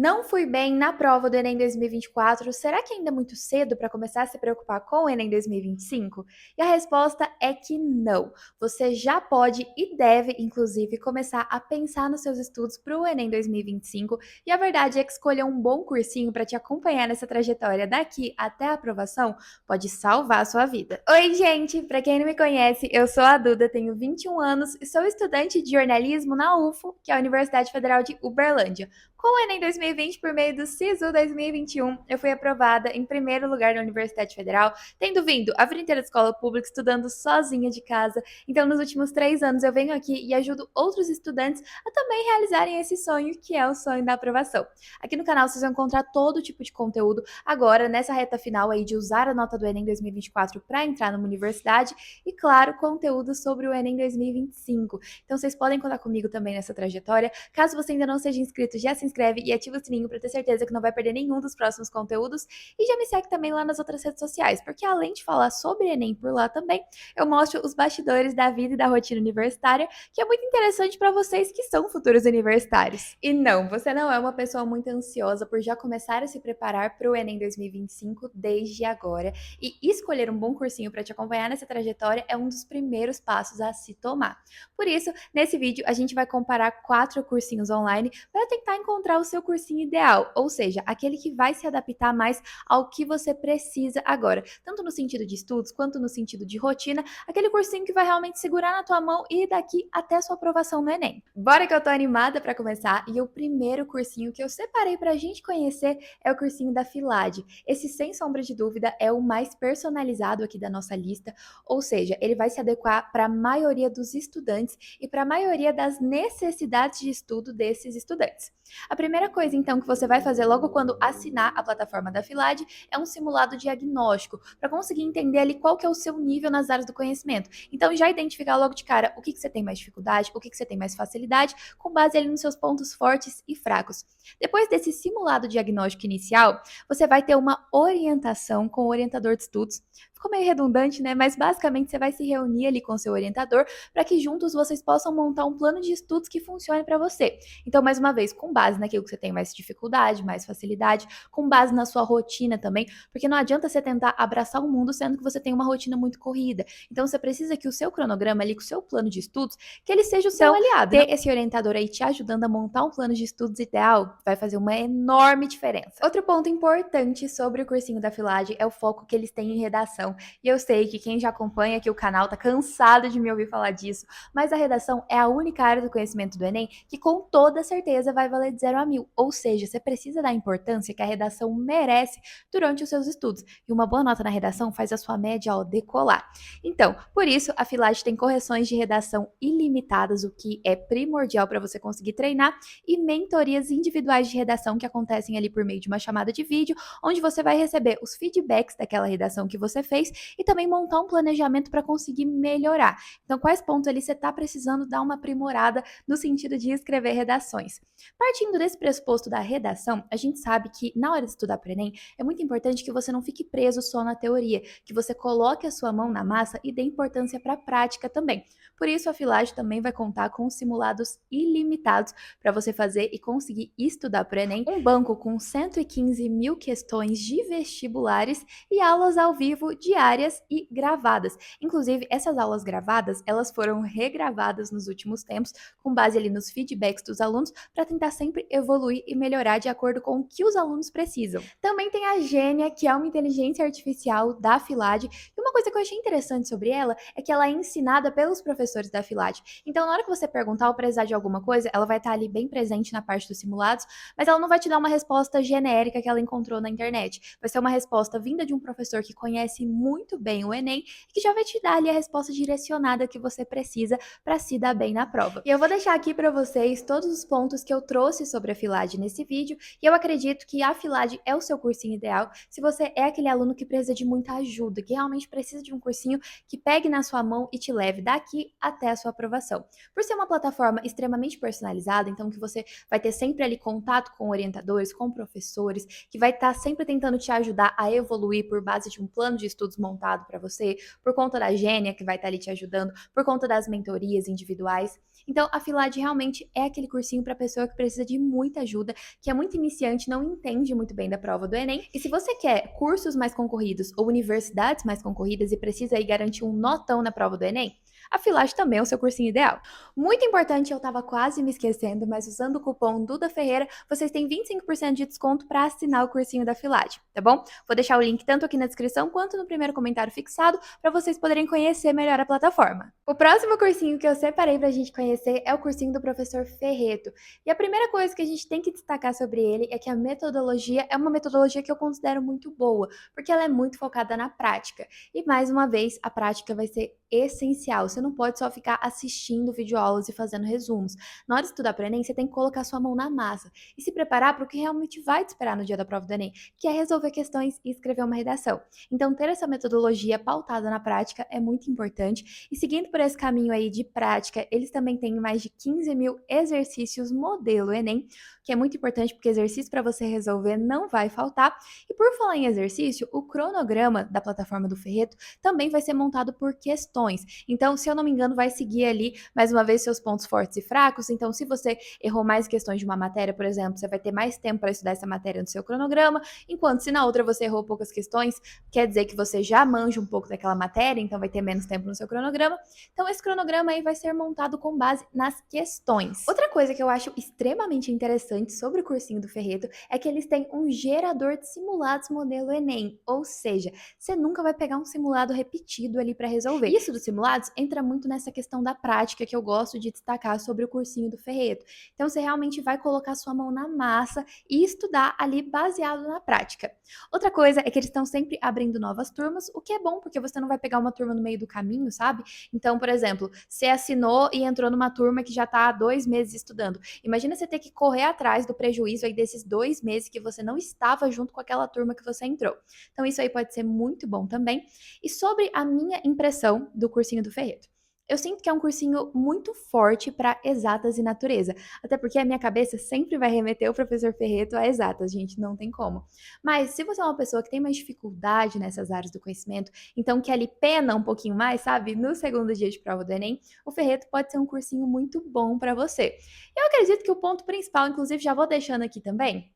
Não fui bem na prova do Enem 2024. Será que ainda é muito cedo para começar a se preocupar com o Enem 2025? E a resposta é que não. Você já pode e deve, inclusive, começar a pensar nos seus estudos para o Enem 2025. E a verdade é que escolher um bom cursinho para te acompanhar nessa trajetória daqui até a aprovação pode salvar a sua vida. Oi, gente! Para quem não me conhece, eu sou a Duda, tenho 21 anos e sou estudante de jornalismo na UFO, que é a Universidade Federal de Uberlândia. Com o Enem 2020, por meio do SISU 2021, eu fui aprovada em primeiro lugar na Universidade Federal, tendo vindo a vida inteira de escola pública, estudando sozinha de casa. Então, nos últimos 3 anos, eu venho aqui e ajudo outros estudantes a também realizarem esse sonho, que é o sonho da aprovação. Aqui no canal, vocês vão encontrar todo tipo de conteúdo. Agora, nessa reta final aí de usar a nota do Enem 2024 para entrar numa universidade e, claro, conteúdo sobre o Enem 2025. Então, vocês podem contar comigo também nessa trajetória. Caso você ainda não seja inscrito, já se inscreve e ativa o sininho para ter certeza que não vai perder nenhum dos próximos conteúdos. E já me segue também lá nas outras redes sociais, porque além de falar sobre Enem por lá também, eu mostro os bastidores da vida e da rotina universitária, que é muito interessante para vocês que são futuros universitários. E não, você não é uma pessoa muito ansiosa por já começar a se preparar para o Enem 2025 desde agora. E escolher um bom cursinho para te acompanhar nessa trajetória é um dos primeiros passos a se tomar. Por isso, nesse vídeo, a gente vai comparar 4 cursinhos online para tentar encontrar o seu cursinho ideal, ou seja, aquele que vai se adaptar mais ao que você precisa agora, tanto no sentido de estudos quanto no sentido de rotina, aquele cursinho que vai realmente segurar na tua mão e ir daqui até a sua aprovação no Enem. Bora que eu tô animada para começar e o primeiro cursinho que eu separei pra gente conhecer é o cursinho da Filade. Esse, sem sombra de dúvida, é o mais personalizado aqui da nossa lista, ou seja, ele vai se adequar para a maioria dos estudantes e para a maioria das necessidades de estudo desses estudantes. A primeira coisa, então, que você vai fazer logo quando assinar a plataforma da Filade é um simulado diagnóstico, para conseguir entender ali qual que é o seu nível nas áreas do conhecimento. Então, já identificar logo de cara o que você tem mais dificuldade, o que você tem mais facilidade, com base ali nos seus pontos fortes e fracos. Depois desse simulado diagnóstico inicial, você vai ter uma orientação com o orientador de estudos. Ficou meio redundante, né? Mas basicamente você vai se reunir ali com seu orientador para que juntos vocês possam montar um plano de estudos que funcione para você. Então, mais uma vez, com base naquilo que você tem mais dificuldade, mais facilidade, com base na sua rotina também, porque não adianta você tentar abraçar o mundo sendo que você tem uma rotina muito corrida. Então, você precisa que o seu cronograma ali, com o seu plano de estudos, que ele seja o seu aliado. Ter esse orientador aí te ajudando a montar um plano de estudos ideal vai fazer uma enorme diferença. Outro ponto importante sobre o cursinho da Filade é o foco que eles têm em redação. E eu sei que quem já acompanha aqui o canal tá cansado de me ouvir falar disso, mas a redação é a única área do conhecimento do Enem que com toda certeza vai valer de 0 a 1000. Ou seja, você precisa dar a importância que a redação merece durante os seus estudos. E uma boa nota na redação faz a sua média, decolar. Então, por isso, a Filade tem correções de redação ilimitadas, o que é primordial para você conseguir treinar, e mentorias individuais de redação que acontecem ali por meio de uma chamada de vídeo, onde você vai receber os feedbacks daquela redação que você fez e também montar um planejamento para conseguir melhorar. Então, quais pontos ali você está precisando dar uma aprimorada no sentido de escrever redações? Partindo desse pressuposto da redação, a gente sabe que na hora de estudar para o Enem, é muito importante que você não fique preso só na teoria, que você coloque a sua mão na massa e dê importância para a prática também. Por isso, a Filage também vai contar com simulados ilimitados para você fazer e conseguir estudar para o Enem, um banco com 115 mil questões de vestibulares e aulas ao vivo diárias e gravadas. Inclusive, essas aulas gravadas, elas foram regravadas nos últimos tempos, com base ali nos feedbacks dos alunos, para tentar sempre evoluir e melhorar de acordo com o que os alunos precisam. Também tem a Gênia, que é uma inteligência artificial da Filade, e uma coisa que eu achei interessante sobre ela é que ela é ensinada pelos professores da Filade. Então, na hora que você perguntar ou precisar de alguma coisa, ela vai estar ali bem presente na parte dos simulados, mas ela não vai te dar uma resposta genérica que ela encontrou na internet. Vai ser uma resposta vinda de um professor que conhece muito bem o Enem e que já vai te dar ali a resposta direcionada que você precisa para se dar bem na prova. E eu vou deixar aqui para vocês todos os pontos que eu trouxe sobre a Filade nesse vídeo, e eu acredito que a Filade é o seu cursinho ideal se você é aquele aluno que precisa de muita ajuda, que realmente precisa de um cursinho que pegue na sua mão e te leve daqui até a sua aprovação. Por ser uma plataforma extremamente personalizada, então que você vai ter sempre ali contato com orientadores, com professores, que vai estar sempre tentando te ajudar a evoluir por base de um plano de estudos montado para você, por conta da Gênia, que vai estar ali te ajudando, por conta das mentorias individuais. Então, a Filade realmente é aquele cursinho para pessoa que precisa de muita ajuda, que é muito iniciante, não entende muito bem da prova do Enem. E se você quer cursos mais concorridos ou universidades mais concorridas e precisa aí garantir um notão na prova do Enem, a Filage também é o seu cursinho ideal. Muito importante, eu estava quase me esquecendo, mas usando o cupom Duda Ferreira, vocês têm 25% de desconto para assinar o cursinho da Filade, tá bom? Vou deixar o link tanto aqui na descrição quanto no primeiro comentário fixado para vocês poderem conhecer melhor a plataforma. O próximo cursinho que eu separei para a gente conhecer é o cursinho do professor Ferreto. E a primeira coisa que a gente tem que destacar sobre ele é que a metodologia é uma metodologia que eu considero muito boa, porque ela é muito focada na prática. E mais uma vez, a prática vai ser essencial. Você não pode só ficar assistindo videoaulas e fazendo resumos. Na hora de estudar para o Enem, você tem que colocar sua mão na massa e se preparar para o que realmente vai te esperar no dia da prova do Enem, que é resolver questões e escrever uma redação. Então, ter essa metodologia pautada na prática é muito importante. E seguindo por esse caminho aí de prática, eles também têm mais de 15 mil exercícios modelo Enem, que é muito importante porque exercício para você resolver não vai faltar. E por falar em exercício, o cronograma da plataforma do Ferreto também vai ser montado por questões. Então, se eu não me engano, vai seguir ali, mais uma vez, seus pontos fortes e fracos. Então, se você errou mais questões de uma matéria, por exemplo, você vai ter mais tempo para estudar essa matéria no seu cronograma, enquanto se na outra você errou poucas questões, quer dizer que você já manja um pouco daquela matéria, então vai ter menos tempo no seu cronograma. Então, esse cronograma aí vai ser montado com base nas questões. Outra coisa que eu acho extremamente interessante sobre o cursinho do Ferreto é que eles têm um gerador de simulados modelo Enem, ou seja, você nunca vai pegar um simulado repetido ali para resolver. Isso dos simulados entra muito nessa questão da prática que eu gosto de destacar sobre o cursinho do Ferreto. Então, você realmente vai colocar sua mão na massa e estudar ali baseado na prática. Outra coisa é que eles estão sempre abrindo novas turmas, o que é bom, porque você não vai pegar uma turma no meio do caminho, sabe? Então, por exemplo, você assinou e entrou numa turma que já está há 2 meses estudando. Imagina você ter que correr atrás do prejuízo aí desses 2 meses que você não estava junto com aquela turma que você entrou. Então, isso aí pode ser muito bom também. E sobre a minha impressão do cursinho do Ferreto. Eu sinto que é um cursinho muito forte para exatas e natureza, até porque a minha cabeça sempre vai remeter o professor Ferreto a exatas, gente, não tem como. Mas se você é uma pessoa que tem mais dificuldade nessas áreas do conhecimento, então que ali pena um pouquinho mais, sabe, no segundo dia de prova do Enem, o Ferreto pode ser um cursinho muito bom para você. Eu acredito que o ponto principal, inclusive já vou deixando aqui também,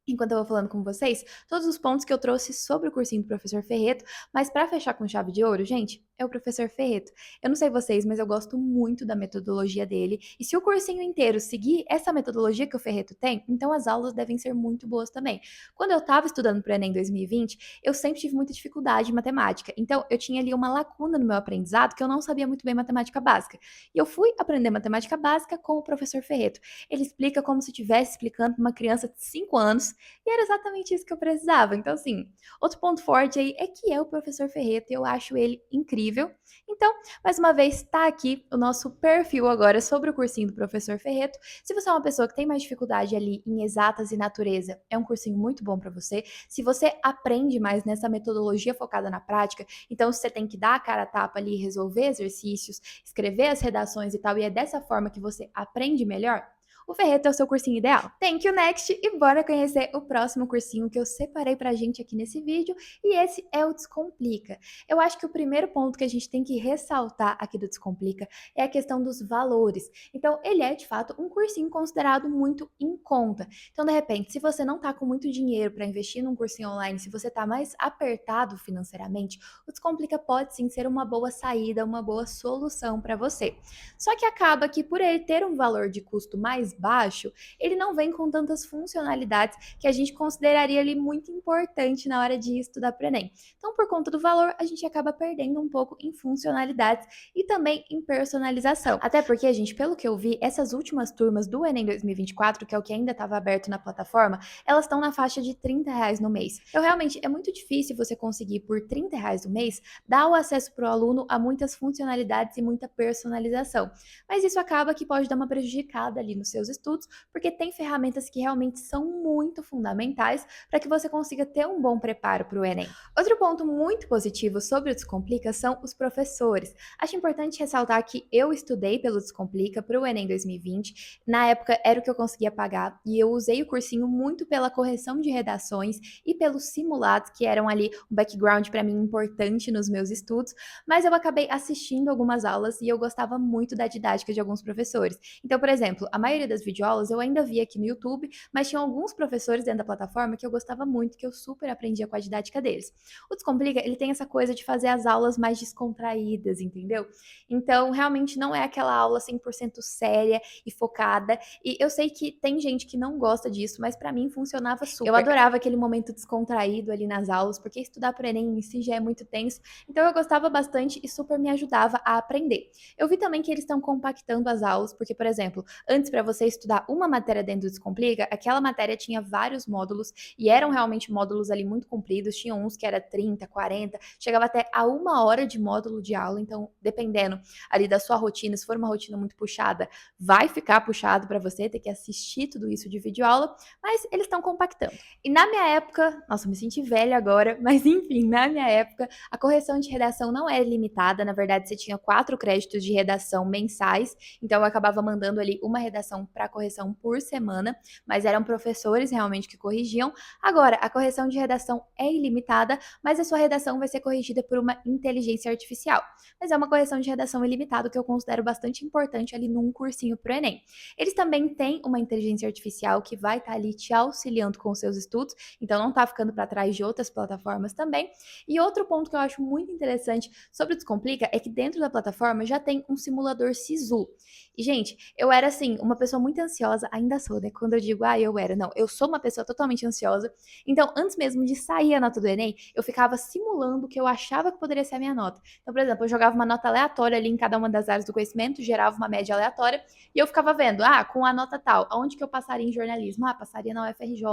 enquanto eu vou falando com vocês, todos os pontos que eu trouxe sobre o cursinho do professor Ferreto, mas para fechar com chave de ouro, gente, é o professor Ferreto. Eu não sei vocês, mas eu gosto muito da metodologia dele, e se o cursinho inteiro seguir essa metodologia que o Ferreto tem, então as aulas devem ser muito boas também. Quando eu estava estudando para o Enem 2020, eu sempre tive muita dificuldade em matemática, então eu tinha ali uma lacuna no meu aprendizado que eu não sabia muito bem matemática básica. E eu fui aprender matemática básica com o professor Ferreto. Ele explica como se estivesse explicando para uma criança de 5 anos, e era exatamente isso que eu precisava. Então, assim, outro ponto forte aí é que é o professor Ferreto e eu acho ele incrível. Então, mais uma vez, tá aqui o nosso perfil agora sobre o cursinho do professor Ferreto. Se você é uma pessoa que tem mais dificuldade ali em exatas e natureza, é um cursinho muito bom para você. Se você aprende mais nessa metodologia focada na prática, então você tem que dar a cara a tapa ali, resolver exercícios, escrever as redações e tal, e é dessa forma que você aprende melhor, o Ferreto é o seu cursinho ideal. Thank you, next! E bora conhecer o próximo cursinho que eu separei pra gente aqui nesse vídeo, e esse é o Descomplica. Eu acho que o primeiro ponto que a gente tem que ressaltar aqui do Descomplica é a questão dos valores. Então, ele é, de fato, um cursinho considerado muito em conta. Então, de repente, se você não tá com muito dinheiro para investir num cursinho online, se você tá mais apertado financeiramente, o Descomplica pode sim ser uma boa saída, uma boa solução para você. Só que acaba que por ele ter um valor de custo mais baixo, ele não vem com tantas funcionalidades que a gente consideraria ali muito importante na hora de estudar para o Enem. Então, por conta do valor, a gente acaba perdendo um pouco em funcionalidades e também em personalização. Até porque, gente, pelo que eu vi, essas últimas turmas do Enem 2024, que é o que ainda estava aberto na plataforma, elas estão na faixa de R$ 30 no mês. Então, realmente, é muito difícil você conseguir, por R$ 30 no mês, dar o acesso para o aluno a muitas funcionalidades e muita personalização. Mas isso acaba que pode dar uma prejudicada ali nos seus seus estudos, porque tem ferramentas que realmente são muito fundamentais para que você consiga ter um bom preparo para o Enem. Outro ponto muito positivo sobre o Descomplica são os professores. Acho importante ressaltar que eu estudei pelo Descomplica para o Enem 2020. Na época era o que eu conseguia pagar e eu usei o cursinho muito pela correção de redações e pelos simulados, que eram ali um background para mim importante nos meus estudos, mas eu acabei assistindo algumas aulas e eu gostava muito da didática de alguns professores. Então, por exemplo, a maioria das videoaulas eu ainda via aqui no YouTube, mas tinha alguns professores dentro da plataforma que eu gostava muito, que eu super aprendia com a didática deles. O Descomplica, ele tem essa coisa de fazer as aulas mais descontraídas, entendeu? Então, realmente não é aquela aula 100% séria e focada. E eu sei que tem gente que não gosta disso, mas pra mim funcionava super. Eu adorava aquele momento descontraído ali nas aulas, porque estudar pro Enem em si já é muito tenso. Então eu gostava bastante e super me ajudava a aprender. Eu vi também que eles estão compactando as aulas, porque, por exemplo, antes para você estudar uma matéria dentro do Descomplica, aquela matéria tinha vários módulos e eram realmente módulos ali muito compridos, tinha uns que era 30, 40, chegava até a 1 hora de módulo de aula, então dependendo ali da sua rotina, se for uma rotina muito puxada, vai ficar puxado para você ter que assistir tudo isso de videoaula, mas eles estão compactando. E na minha época, nossa, eu me senti velha agora, mas enfim, na minha época, a correção de redação não era limitada, na verdade você tinha 4 créditos de redação mensais, então eu acabava mandando ali uma redação para correção por semana, mas eram professores realmente que corrigiam. Agora, a correção de redação é ilimitada, mas a sua redação vai ser corrigida por uma inteligência artificial. Mas é uma correção de redação ilimitada que eu considero bastante importante ali num cursinho pro Enem. Eles também têm uma inteligência artificial que vai estar ali te auxiliando com os seus estudos, então não tá ficando para trás de outras plataformas também. E outro ponto que eu acho muito interessante sobre o Descomplica é que dentro da plataforma já tem um simulador Sisu. E, gente, eu era assim, uma pessoa muito ansiosa, ainda sou, né? Quando eu digo, eu era, não, eu sou uma pessoa totalmente ansiosa. Então, antes mesmo de sair a nota do Enem, eu ficava simulando o que eu achava que poderia ser a minha nota. Então, por exemplo, eu jogava uma nota aleatória ali em cada uma das áreas do conhecimento, gerava uma média aleatória, e eu ficava vendo, com a nota tal, aonde que eu passaria em jornalismo? Passaria na UFRJ,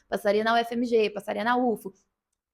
passaria na UFMG, passaria na UFO.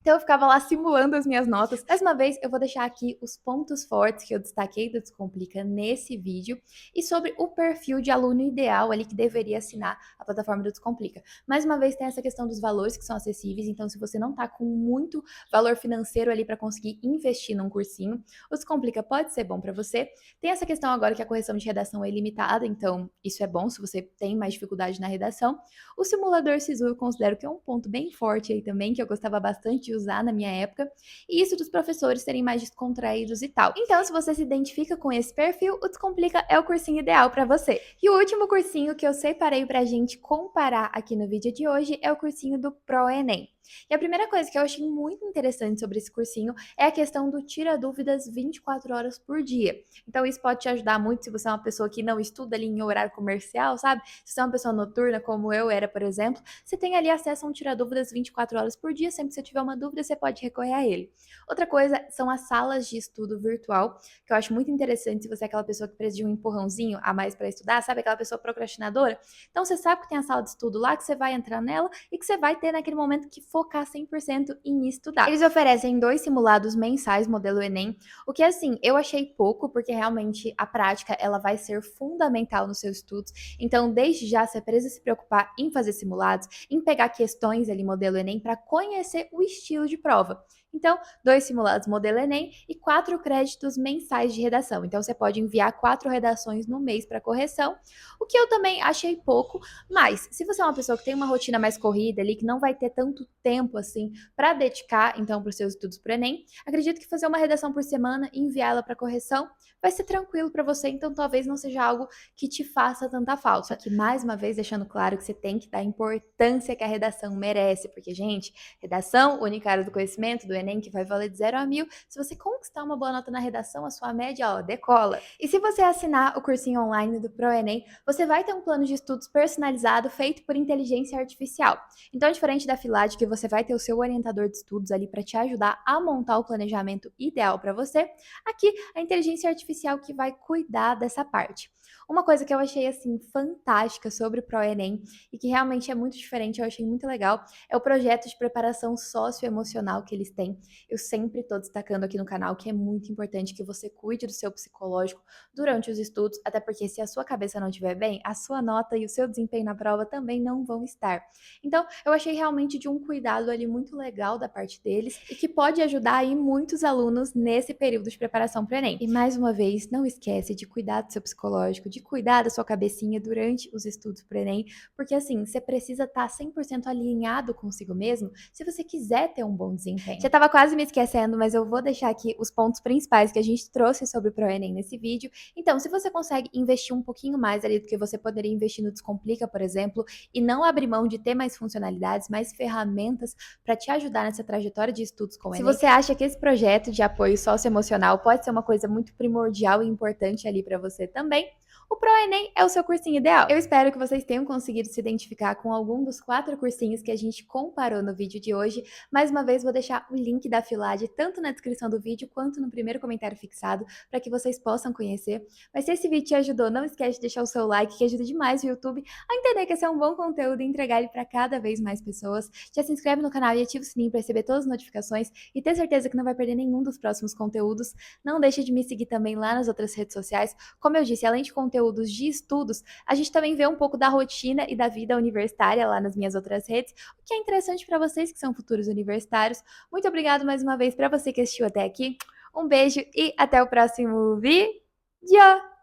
Então eu ficava lá simulando as minhas notas. Mais uma vez, eu vou deixar aqui os pontos fortes que eu destaquei do Descomplica nesse vídeo e sobre o perfil de aluno ideal ali que deveria assinar a plataforma do Descomplica. Mais uma vez, tem essa questão dos valores que são acessíveis, então se você não está com muito valor financeiro ali para conseguir investir num cursinho, o Descomplica pode ser bom para você. Tem essa questão agora que a correção de redação é ilimitada, então isso é bom se você tem mais dificuldade na redação. O simulador Sisu eu considero que é um ponto bem forte aí também, que eu gostava bastante de usar na minha época, e isso dos professores serem mais descontraídos e tal. Então, se você se identifica com esse perfil, o Descomplica é o cursinho ideal para você. E o último cursinho que eu separei pra gente comparar aqui no vídeo de hoje é o cursinho do ProEnem. E a primeira coisa que eu achei muito interessante sobre esse cursinho é a questão do tira dúvidas 24 horas por dia. Então isso pode te ajudar muito se você é uma pessoa que não estuda ali em horário comercial, sabe? Se você é uma pessoa noturna, como eu era, por exemplo, você tem ali acesso a um tira dúvidas 24 horas por dia, sempre que você tiver uma dúvida, você pode recorrer a ele. Outra coisa são as salas de estudo virtual, que eu acho muito interessante se você é aquela pessoa que precisa de um empurrãozinho a mais para estudar, sabe? Aquela pessoa procrastinadora. Então você sabe que tem a sala de estudo lá, que você vai entrar nela e que você vai ter naquele momento que focar 100% em estudar. Eles oferecem 2 simulados mensais modelo Enem, o que assim, eu achei pouco, porque realmente a prática ela vai ser fundamental nos seus estudos. Então, desde já, você precisa se preocupar em fazer simulados, em pegar questões ali modelo Enem para conhecer o estilo de prova. Então, 2 simulados modelo Enem e 4 créditos mensais de redação. Então, você pode enviar 4 redações no mês para correção, o que eu também achei pouco, mas se você é uma pessoa que tem uma rotina mais corrida ali, que não vai ter tanto tempo assim para dedicar então para os seus estudos para o Enem, acredito que fazer uma redação por semana e enviá-la para correção vai ser tranquilo para você, então talvez não seja algo que te faça tanta falta. Só que mais uma vez deixando claro que você tem que dar a importância que a redação merece, porque gente, redação, única área do conhecimento do Enem que vai valer de 0 a 1000, se você conquistar uma boa nota na redação, a sua média, decola. E se você assinar o cursinho online do ProEnem, você vai ter um plano de estudos personalizado feito por inteligência artificial. Então, diferente da Filade, que você vai ter o seu orientador de estudos ali para te ajudar a montar o planejamento ideal para você, aqui a inteligência artificial que vai cuidar dessa parte. Uma coisa que eu achei assim fantástica sobre o ProEnem e que realmente é muito diferente, eu achei muito legal, é o projeto de preparação socioemocional que eles têm. Enem. Eu sempre estou destacando aqui no canal que é muito importante que você cuide do seu psicológico durante os estudos, até porque se a sua cabeça não estiver bem, a sua nota e o seu desempenho na prova também não vão estar. Então, eu achei realmente de um cuidado ali muito legal da parte deles e que pode ajudar aí muitos alunos nesse período de preparação para o Enem. E mais uma vez, não esquece de cuidar do seu psicológico, de cuidar da sua cabecinha durante os estudos para o Enem, porque assim, você precisa estar 100% alinhado consigo mesmo se você quiser ter um bom desempenho. Já estava quase me esquecendo, mas eu vou deixar aqui os pontos principais que a gente trouxe sobre o ProEnem nesse vídeo. Então, se você consegue investir um pouquinho mais ali do que você poderia investir no Descomplica, por exemplo, e não abrir mão de ter mais funcionalidades, mais ferramentas para te ajudar nessa trajetória de estudos com o Enem. Se você acha que esse projeto de apoio socioemocional pode ser uma coisa muito primordial e importante ali para você também, o ProEnem é o seu cursinho ideal. Eu espero que vocês tenham conseguido se identificar com algum dos 4 cursinhos que a gente comparou no vídeo de hoje. Mais uma vez, vou deixar o link da Filade tanto na descrição do vídeo quanto no primeiro comentário fixado para que vocês possam conhecer. Mas se esse vídeo te ajudou, não esquece de deixar o seu like, que ajuda demais o YouTube a entender que esse é um bom conteúdo e entregar ele para cada vez mais pessoas. Já se inscreve no canal e ativa o sininho para receber todas as notificações e ter certeza que não vai perder nenhum dos próximos conteúdos. Não deixe de me seguir também lá nas outras redes sociais. Como eu disse, além de conteúdos de estudos, a gente também vê um pouco da rotina e da vida universitária lá nas minhas outras redes, o que é interessante para vocês que são futuros universitários. Muito obrigado mais uma vez para você que assistiu até aqui. Um beijo e até o próximo vídeo!